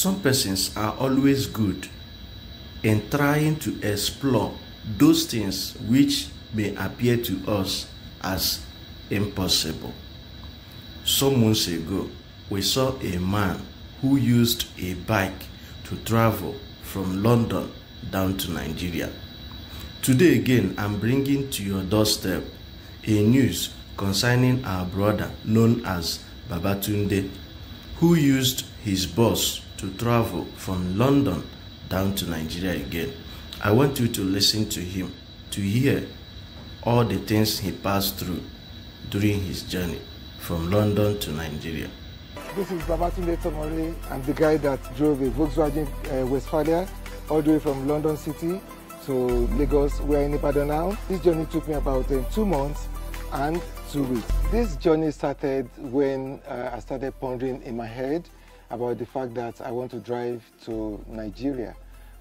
Some persons are always good in trying to explore those things which may appear to us as impossible. Some months ago, we saw a man who used a bike to travel from London down to Nigeria. Today again, I'm bringing to your doorstep a news concerning our brother known as Babatunde, who used his bus to travel from London down to Nigeria again. I want you to listen to him to hear all the things he passed through during his journey from London to Nigeria. This is Babatunde Tomori. I'm the guy that drove a Volkswagen Westphalia all the way from London City to Lagos. We're in Ibadan now. This journey took me about 2 months and 2 weeks. This journey started when I started pondering in my head about the fact that I want to drive to Nigeria.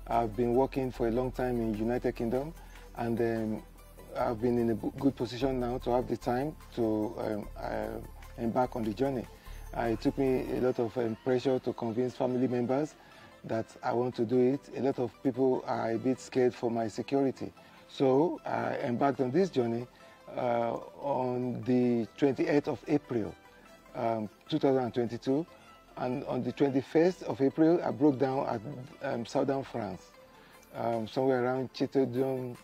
I've been working for a long time in United Kingdom, and I've been in a good position now to have the time to embark on the journey. It took me a lot of pressure to convince family members that I want to do it. A lot of people are a bit scared for my security. So I embarked on this journey on the 28th of April, 2022. And on the 21st of April, I broke down at southern France, somewhere around Châteaudun,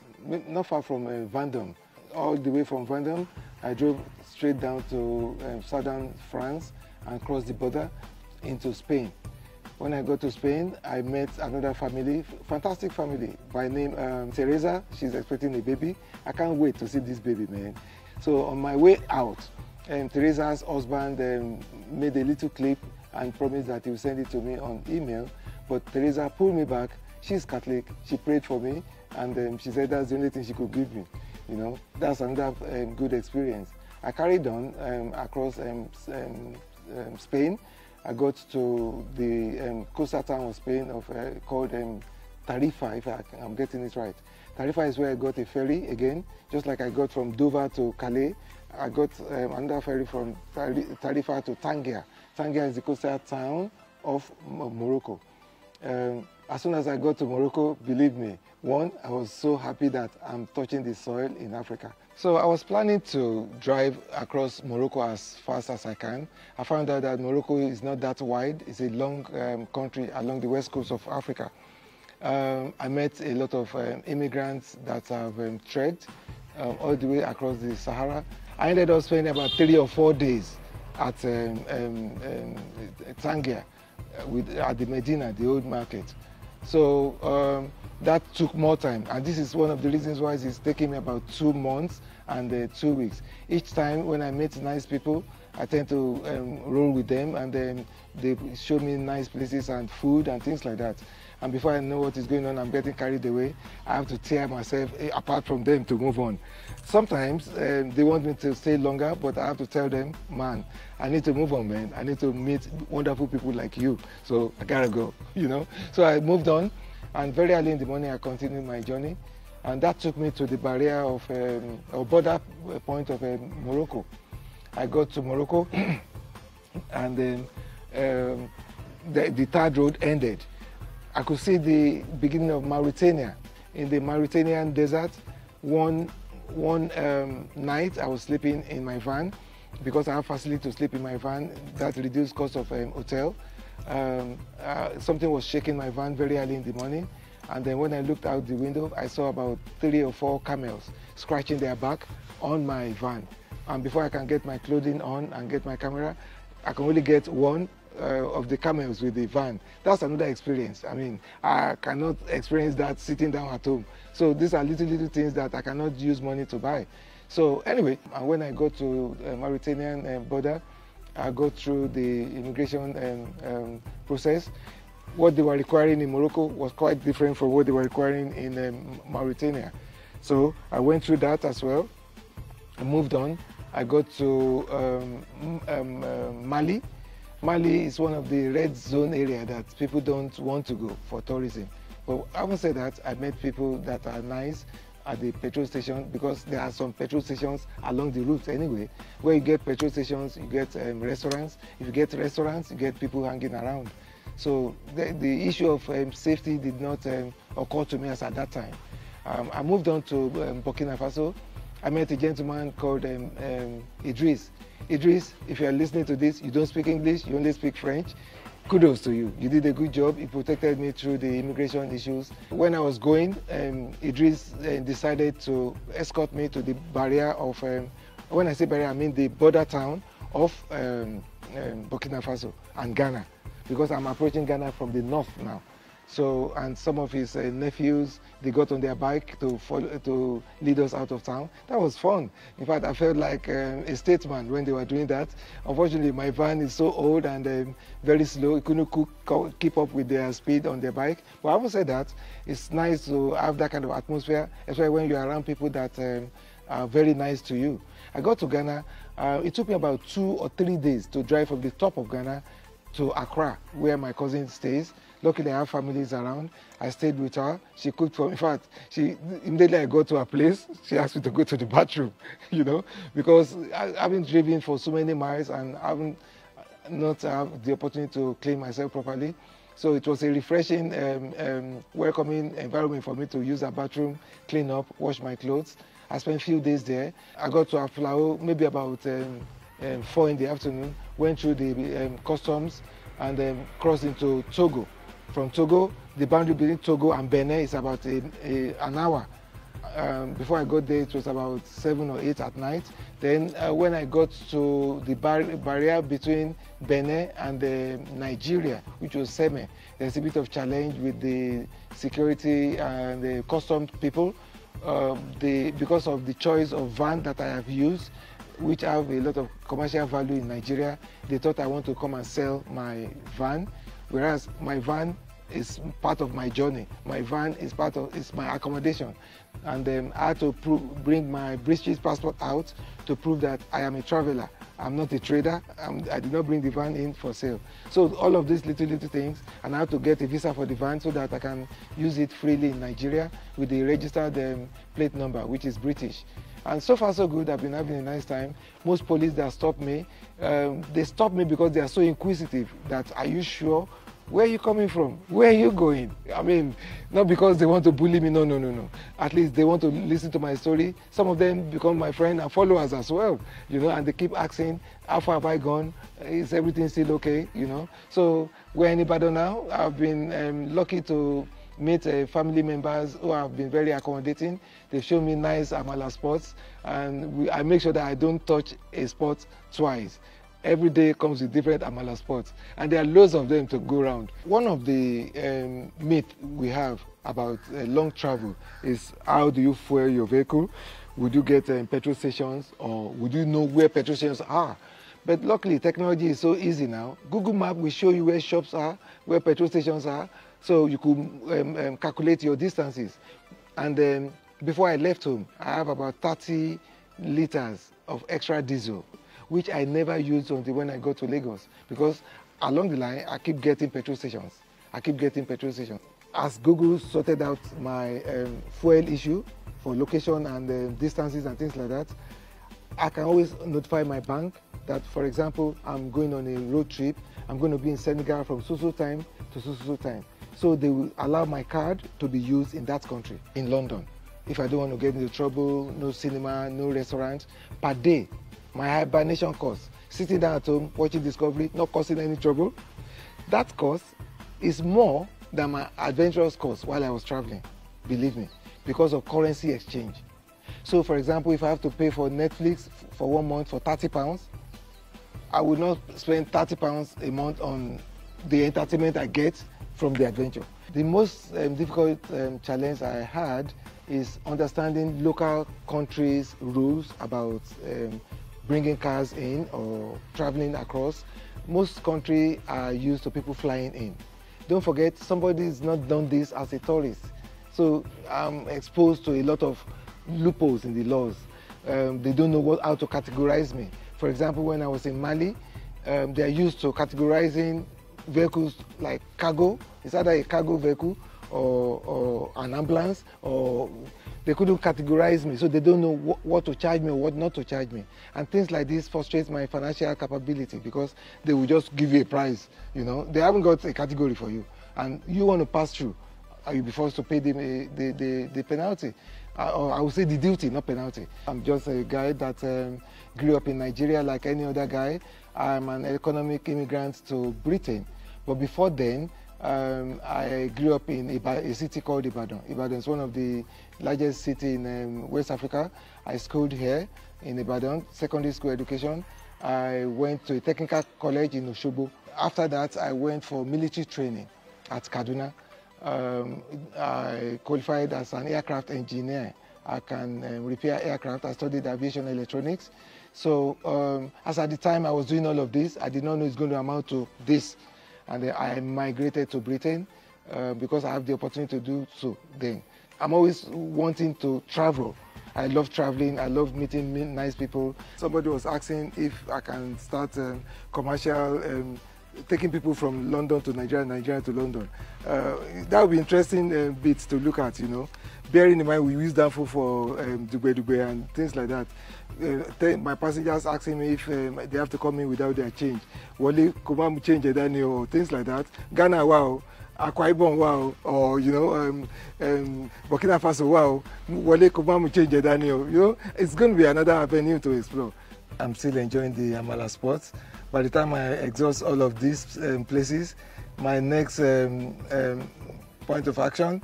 not far from Vendôme. All the way from Vendôme, I drove straight down to southern France and crossed the border into Spain. When I got to Spain, I met another family, fantastic family, by name Teresa. She's expecting a baby. I can't wait to see this baby, man. So on my way out, Teresa's husband made a little clip and promised that he would send it to me on email. But Teresa pulled me back. She's Catholic. She prayed for me, and she said that's the only thing she could give me. You know, that's another good experience. I carried on across Spain. I got to the coastal town of Spain called Tarifa, if I'm getting it right. Tarifa is where I got a ferry again, just like I got from Dover to Calais. I got another ferry from Tarifa to Tangier. Tangier is the coastal town of Morocco. As soon as I got to Morocco, believe me, one, I was so happy that I'm touching the soil in Africa. So I was planning to drive across Morocco as fast as I can. I found out that Morocco is not that wide. It's a long country along the west coast of Africa. I met a lot of immigrants that have trekked all the way across the Sahara. I ended up spending about 3 or 4 days at Tangier, at the Medina, the old market. So that took more time, and this is one of the reasons why it's taking me about 2 months and 2 weeks. Each time when I meet nice people, I tend to roll with them, and then they show me nice places and food and things like that. And before I know what is going on, I'm getting carried away. I have to tear myself apart from them to move on. Sometimes they want me to stay longer, but I have to tell them, man, I need to move on, man. I need to meet wonderful people like you, so I gotta go, you know. So I moved on, and very early in the morning, I continued my journey. And that took me to the barrier of, or border point of Morocco. I got to Morocco, and then the third road ended. I could see the beginning of Mauritania. In the Mauritanian desert, one night I was sleeping in my van because I have facility to sleep in my van. That reduced cost of hotel. Something was shaking my van very early in the morning, and then when I looked out the window, I saw about 3 or 4 camels scratching their back on my van. And before I can get my clothing on and get my camera, I can only get one of the camels with the van. That's another experience. I mean, I cannot experience that sitting down at home. So these are little things that I cannot use money to buy. So anyway, and when I got to the Mauritanian border, I got through the immigration process. What they were requiring in Morocco was quite different from what they were requiring in Mauritania. So I went through that as well. I moved on. I got to Mali. Mali is one of the red zone area that people don't want to go for tourism. But having said that, I met people that are nice at the petrol station, because there are some petrol stations along the route anyway, where you get petrol stations, you get restaurants. If you get restaurants, you get people hanging around. So the issue of safety did not occur to me as at that time. I moved on to Burkina Faso. I met a gentleman called Idris. Idris, if you are listening to this, you don't speak English, you only speak French. Kudos to you. You did a good job. You protected me through the immigration issues. When I was going, Idris decided to escort me to the barrier of, when I say barrier, I mean the border town of Burkina Faso and Ghana, because I'm approaching Ghana from the north now. So, and some of his nephews, they got on their bike to lead us out of town. That was fun. In fact, I felt like a statesman when they were doing that. Unfortunately, my van is so old and very slow. It couldn't keep up with their speed on their bike. But having said that, it's nice to have that kind of atmosphere, especially when you're around people that are very nice to you. I got to Ghana. It took me about 2 or 3 days to drive from the top of Ghana to Accra, where my cousin stays. Luckily, I have families around. I stayed with her. She cooked for me. In fact, immediately I got to her place, she asked me to go to the bathroom, you know, because I haven't driven for so many miles and I haven't not have the opportunity to clean myself properly. So it was a refreshing, welcoming environment for me to use a bathroom, clean up, wash my clothes. I spent a few days there. I got to Aflao maybe about 4 in the afternoon, went through the customs and then crossed into Togo. From Togo, the boundary between Togo and Benin is about an hour. Before I got there, it was about 7 or 8 at night. Then when I got to the barrier between Benin and Nigeria, which was Seme, there's a bit of challenge with the security and the customs people. Because of the choice of van that I have used, which have a lot of commercial value in Nigeria, they thought I want to come and sell my van, whereas my van is part of my journey. My van is it's my accommodation. And I had to bring my British passport out to prove that I am a traveler. I'm not a trader. I did not bring the van in for sale. So all of these little things, and I had to get a visa for the van so that I can use it freely in Nigeria with the registered plate number, which is British. And so far so good. I've been having a nice time. Most police that stop me, they stop me because they are so inquisitive that, are you sure? Where are you coming from? Where are you going? I mean, not because they want to bully me, no. At least they want to listen to my story. Some of them become my friend and followers as well, you know, and they keep asking, how far have I gone? Is everything still okay, you know? So we're in Ibadan now. I've been lucky to meet family members who have been very accommodating. They've shown me nice amala spots, and I make sure that I don't touch a spot twice. Every day comes with different amala spots, and there are loads of them to go around. One of the myths we have about long travel is, how do you fuel your vehicle? Would you get petrol stations, or would you know where petrol stations are? But luckily, technology is so easy now. Google Maps will show you where shops are, where petrol stations are, so you could calculate your distances. And before I left home, I have about 30 liters of extra diesel, which I never used until when I got to Lagos, because along the line, I keep getting petrol stations. As Google sorted out my fuel issue for location and distances and things like that, I can always notify my bank that, for example, I'm going on a road trip. I'm going to be in Senegal from so-so time to so-so time. So they will allow my card to be used in that country, in London. If I don't want to get into trouble, no cinema, no restaurant, per day, my hibernation cost, sitting down at home, watching Discovery, not causing any trouble, that cost is more than my adventurous cost while I was traveling, believe me, because of currency exchange. So for example, if I have to pay for Netflix for 1 month for £30, I will not spend £30 a month on the entertainment I get from the adventure. The most difficult challenge I had is understanding local countries' rules about bringing cars in or traveling across. Most countries are used to people flying in. Don't forget, somebody's not done this as a tourist. So I'm exposed to a lot of loopholes in the laws. They don't know how to categorize me. For example, when I was in Mali, they're used to categorizing vehicles like cargo. It's either a cargo vehicle or an ambulance or they couldn't categorize me, so they don't know what to charge me or what not to charge me. And things like this frustrate my financial capability because they will just give you a price, you know. They haven't got a category for you, and you want to pass through, you'll be forced to pay the penalty. Or I would say the duty, not penalty. I'm just a guy that grew up in Nigeria like any other guy. I'm an economic immigrant to Britain. But before then, I grew up in a city called Ibadan. Ibadan is one of the largest cities in West Africa. I schooled here in Ibadan, secondary school education. I went to a technical college in Osogbo. After that, I went for military training at Kaduna. I qualified as an aircraft engineer. I can repair aircraft. I studied aviation electronics. So as at the time I was doing all of this, I did not know it's going to amount to this. And then I migrated to Britain because I have the opportunity to do so then. I'm always wanting to travel. I love traveling. I love meeting nice people. Somebody was asking if I can start commercial taking people from London to Nigeria, Nigeria to London. That would be interesting bits to look at, you know. Bearing in mind we use that for Dugbe and things like that. My passengers asking me if they have to come in without their change. Wale Kumamu change Edani or things like that. Ghana, wow. Akwa Ibom, wow. Or, you know, Burkina Faso, wow. Wale Kumamu change Edani. You know, it's going to be another avenue to explore. I'm still enjoying the Amala sports. By the time I exhaust all of these places, my next point of action,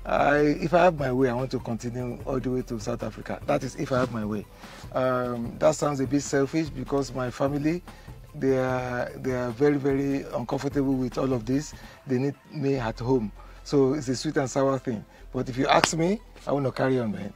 if I have my way, I want to continue all the way to South Africa. That is if I have my way. That sounds a bit selfish because my family, they are very, very uncomfortable with all of this. They need me at home. So it's a sweet and sour thing. But if you ask me, I want to carry on, man.